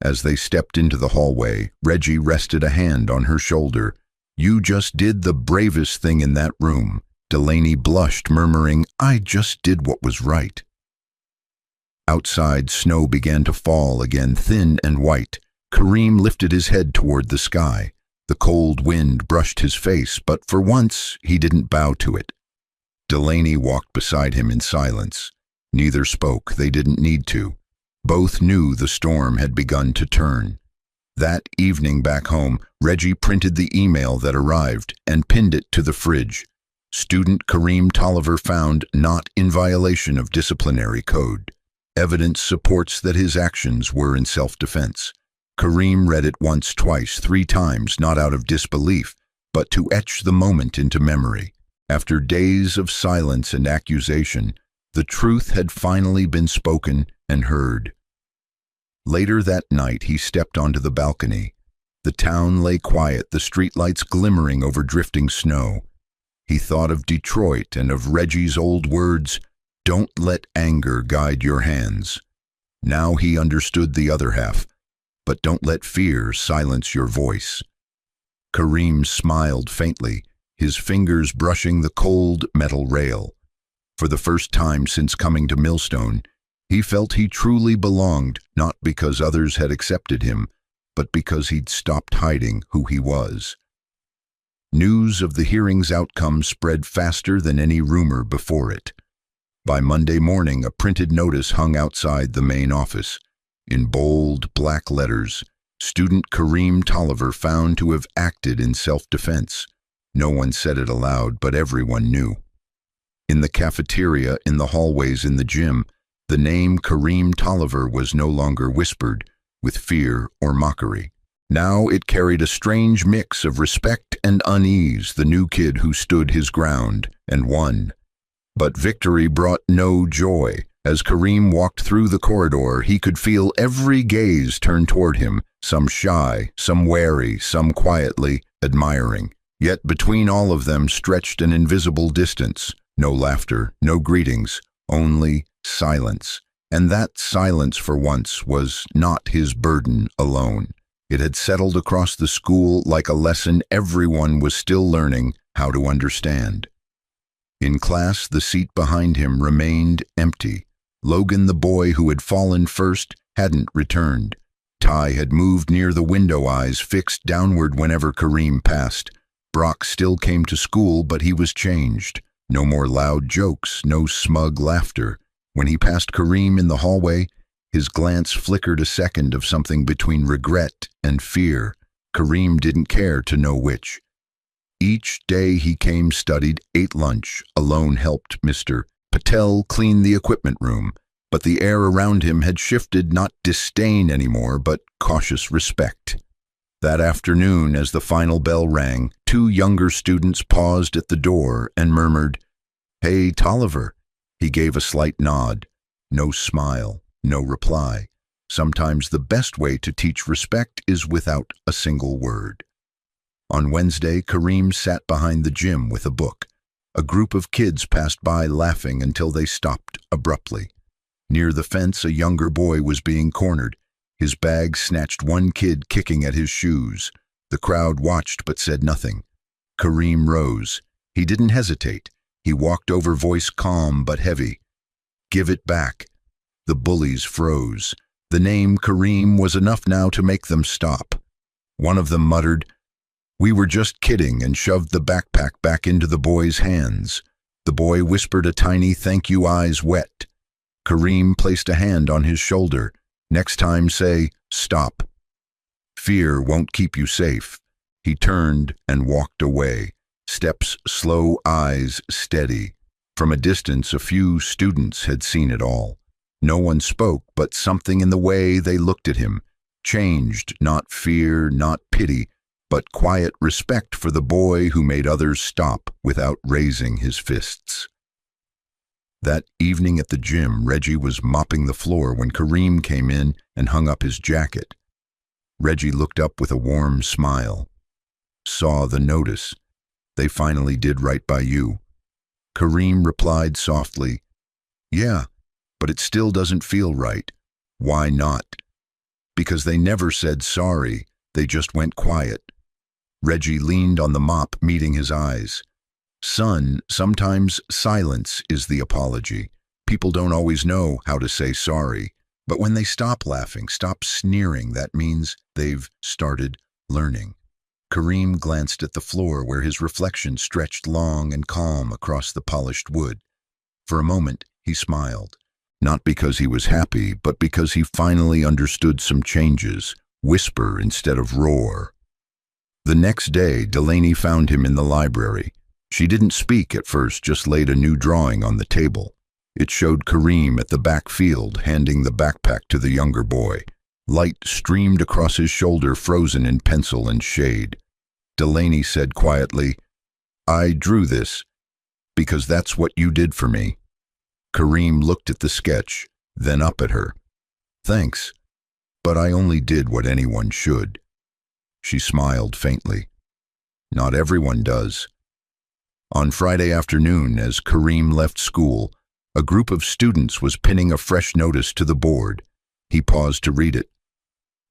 As they stepped into the hallway, Reggie rested a hand on her shoulder. You just did the bravest thing in that room. Delaney blushed, murmuring, I just did what was right. Outside, snow began to fall again, thin and white. Kareem lifted his head toward the sky. The cold wind brushed his face, but for once he didn't bow to it. Delaney walked beside him in silence. Neither spoke, they didn't need to. Both knew the storm had begun to turn. That evening back home, Reggie printed the email that arrived and pinned it to the fridge. Student Kareem Tolliver found not in violation of disciplinary code. Evidence supports that his actions were in self-defense. Kareem read it once, twice, 3 times, not out of disbelief, but to etch the moment into memory. After days of silence and accusation, the truth had finally been spoken and heard. Later that night, he stepped onto the balcony. The town lay quiet, the streetlights glimmering over drifting snow. He thought of Detroit and of Reggie's old words, "Don't let anger guide your hands." Now he understood the other half, but don't let fear silence your voice. Kareem smiled faintly, his fingers brushing the cold metal rail. For the first time since coming to Millstone, he felt he truly belonged, not because others had accepted him, but because he'd stopped hiding who he was. News of the hearing's outcome spread faster than any rumor before it. By Monday morning, a printed notice hung outside the main office. In bold, black letters, student Kareem Tolliver found to have acted in self-defense. No one said it aloud, but everyone knew. In the cafeteria, in the hallways, in the gym, the name Kareem Tolliver was no longer whispered with fear or mockery. Now it carried a strange mix of respect and unease, the new kid who stood his ground and won. But victory brought no joy. As Kareem walked through the corridor, he could feel every gaze turn toward him, some shy, some wary, some quietly admiring. Yet between all of them stretched an invisible distance. No laughter, no greetings, only silence. And that silence, for once, was not his burden alone. It had settled across the school like a lesson everyone was still learning how to understand. In class, the seat behind him remained empty. Logan, the boy who had fallen first, hadn't returned. Ty had moved near the window, eyes fixed downward whenever Kareem passed. Brock still came to school, but he was changed. No more loud jokes, no smug laughter. When he passed Kareem in the hallway, his glance flickered a second of something between regret and fear. Kareem didn't care to know which. Each day he came, studied, ate lunch, alone helped Mr. Patel clean the equipment room, but the air around him had shifted, not disdain anymore, but cautious respect. That afternoon, as the final bell rang, 2 younger students paused at the door and murmured, "Hey, Tolliver." He gave a slight nod. No smile, no reply. Sometimes the best way to teach respect is without a single word. On Wednesday, Kareem sat behind the gym with a book. A group of kids passed by laughing until they stopped abruptly. Near the fence, a younger boy was being cornered. His bag snatched one kid kicking at his shoes. The crowd watched but said nothing. Kareem rose. He didn't hesitate. He walked over, voice calm but heavy. "Give it back." The bullies froze. The name Kareem was enough now to make them stop. One of them muttered, "We were just kidding," and shoved the backpack back into the boy's hands. The boy whispered a tiny thank you, eyes wet. Kareem placed a hand on his shoulder. "Next time say, stop. Fear won't keep you safe." He turned and walked away. Steps slow, eyes steady. From a distance, a few students had seen it all. No one spoke, but something in the way they looked at him changed, not fear, not pity, but quiet respect for the boy who made others stop without raising his fists. That evening at the gym, Reggie was mopping the floor when Kareem came in and hung up his jacket. Reggie looked up with a warm smile, saw the notice. They finally did right by you. Kareem replied softly, "Yeah, but it still doesn't feel right." "Why not?" "Because they never said sorry, they just went quiet." Reggie leaned on the mop, meeting his eyes. "Son, sometimes silence is the apology. People don't always know how to say sorry. But when they stop laughing, stop sneering, that means they've started learning." Kareem glanced at the floor where his reflection stretched long and calm across the polished wood. For a moment, he smiled. Not because he was happy, but because he finally understood some changes, whisper instead of roar. The next day, Delaney found him in the library. She didn't speak at first, just laid a new drawing on the table. It showed Kareem at the back field, handing the backpack to the younger boy. Light streamed across his shoulder, frozen in pencil and shade. Delaney said quietly, "I drew this because that's what you did for me." Kareem looked at the sketch, then up at her. "Thanks, but I only did what anyone should." She smiled faintly. "Not everyone does." On Friday afternoon, as Kareem left school, a group of students was pinning a fresh notice to the board. He paused to read it.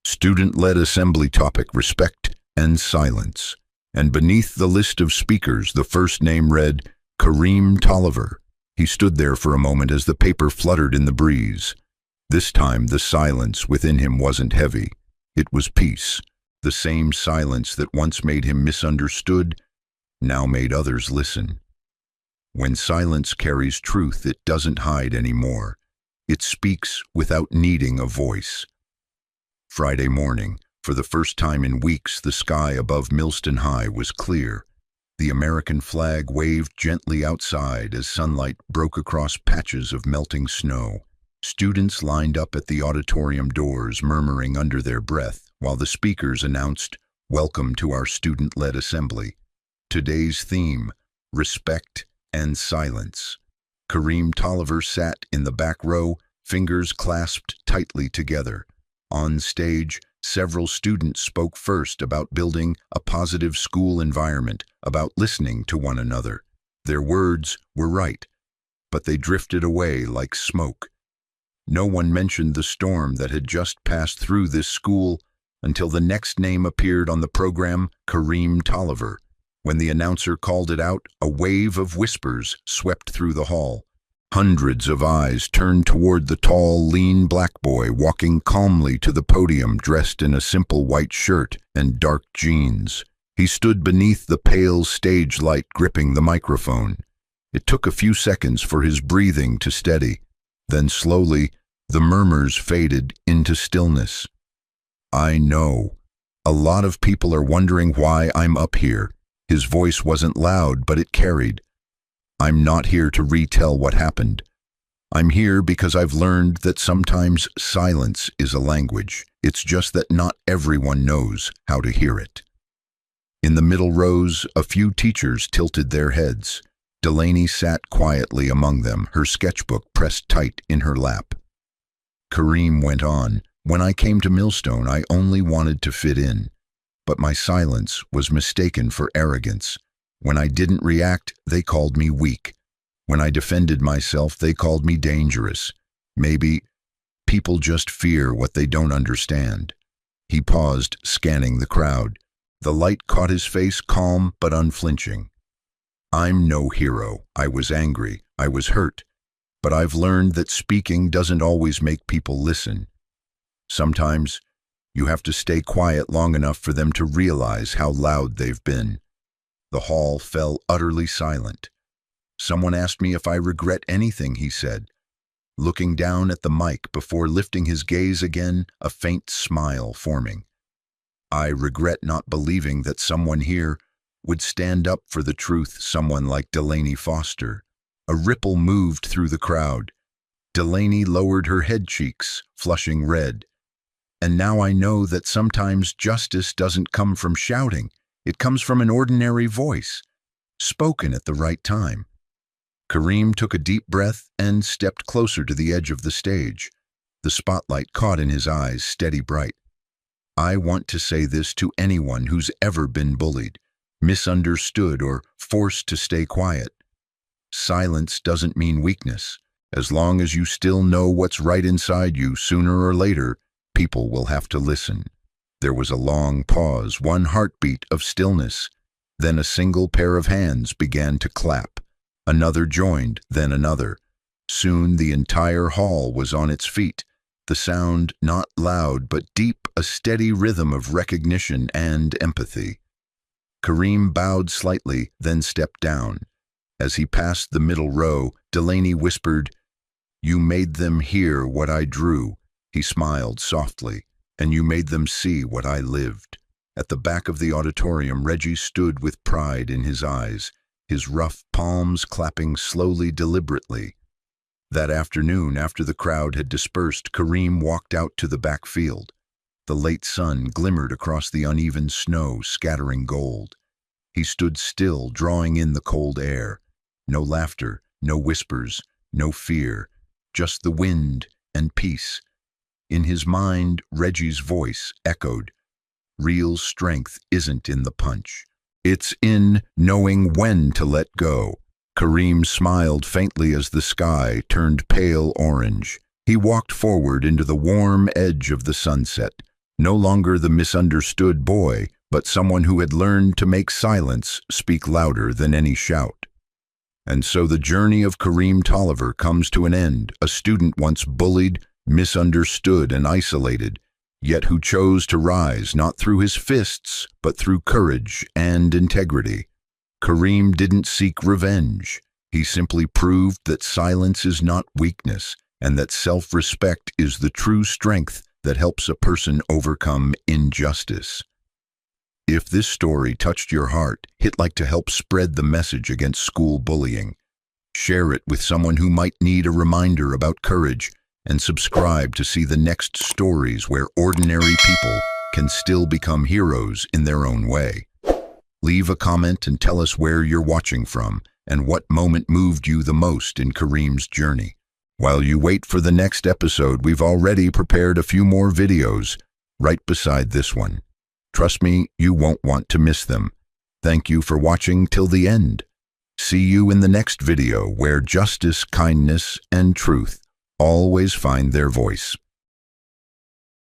Student-led assembly topic: respect and silence. And beneath the list of speakers, the first name read, Kareem Tolliver. He stood there for a moment as the paper fluttered in the breeze. This time the silence within him wasn't heavy. It was peace. The same silence that once made him misunderstood, now made others listen. When silence carries truth, it doesn't hide anymore. It speaks without needing a voice. Friday morning, for the first time in weeks, the sky above Millstone High was clear. The American flag waved gently outside as sunlight broke across patches of melting snow. Students lined up at the auditorium doors, murmuring under their breath, while the speakers announced, "Welcome to our student-led assembly. Today's theme, respect and silence." Kareem Tolliver sat in the back row, fingers clasped tightly together. On stage, several students spoke first about building a positive school environment, about listening to one another. Their words were right, but they drifted away like smoke. No one mentioned the storm that had just passed through this school until the next name appeared on the program, Kareem Tolliver. When the announcer called it out, a wave of whispers swept through the hall. Hundreds of eyes turned toward the tall, lean black boy walking calmly to the podium, dressed in a simple white shirt and dark jeans. He stood beneath the pale stage light, gripping the microphone. It took a few seconds for his breathing to steady. Then slowly, the murmurs faded into stillness. "I know. A lot of people are wondering why I'm up here." His voice wasn't loud, but it carried. "I'm not here to retell what happened. I'm here because I've learned that sometimes silence is a language. It's just that not everyone knows how to hear it." In the middle rows, a few teachers tilted their heads. Delaney sat quietly among them, her sketchbook pressed tight in her lap. Kareem went on, "When I came to Millstone, I only wanted to fit in. But my silence was mistaken for arrogance. When I didn't react, they called me weak. When I defended myself, they called me dangerous. Maybe people just fear what they don't understand." He paused, scanning the crowd. The light caught his face, calm but unflinching. "I'm no hero. I was angry. I was hurt. But I've learned that speaking doesn't always make people listen. Sometimes you have to stay quiet long enough for them to realize how loud they've been." The hall fell utterly silent. "Someone asked me if I regret anything," he said, looking down at the mic before lifting his gaze again, a faint smile forming. "I regret not believing that someone here would stand up for the truth, someone like Delaney Foster." A ripple moved through the crowd. Delaney lowered her head cheeks, flushing red. "And now I know that sometimes justice doesn't come from shouting. It comes from an ordinary voice, spoken at the right time." Kareem took a deep breath and stepped closer to the edge of the stage. The spotlight caught in his eyes, steady bright. "I want to say this to anyone who's ever been bullied. misunderstood, or forced to stay quiet. Silence doesn't mean weakness. As long as you still know what's right inside you, sooner or later, people will have to listen. There was a long pause, one heartbeat of stillness. Then a single pair of hands began to clap. Another joined, then another. Soon the entire hall was on its feet. The sound not loud but deep, a steady rhythm of recognition and empathy. Kareem bowed slightly, then stepped down. As he passed the middle row, Delaney whispered, "You made them hear what I drew." He smiled softly. "And you made them see what I lived." At the back of the auditorium, Reggie stood with pride in his eyes, his rough palms clapping slowly, deliberately. That afternoon, after the crowd had dispersed, Kareem walked out to the backfield. The late sun glimmered across the uneven snow, scattering gold. He stood still, drawing in the cold air. No laughter, no whispers, no fear, just the wind and peace. In his mind, Reggie's voice echoed, "Real strength isn't in the punch. It's in knowing when to let go." Kareem smiled faintly as the sky turned pale orange. He walked forward into the warm edge of the sunset, no longer the misunderstood boy, but someone who had learned to make silence speak louder than any shout. And so the journey of Kareem Tolliver comes to an end, a student once bullied, misunderstood, and isolated, yet who chose to rise not through his fists, but through courage and integrity. Kareem didn't seek revenge. He simply proved that silence is not weakness, and that self-respect is the true strength that helps a person overcome injustice. If this story touched your heart, hit like to help spread the message against school bullying. Share it with someone who might need a reminder about courage, and subscribe to see the next stories where ordinary people can still become heroes in their own way. Leave a comment and tell us where you're watching from and what moment moved you the most in Kareem's journey. While you wait for the next episode, we've already prepared a few more videos right beside this one. Trust me, you won't want to miss them. Thank you for watching till the end. See you in the next video where justice, kindness, and truth always find their voice.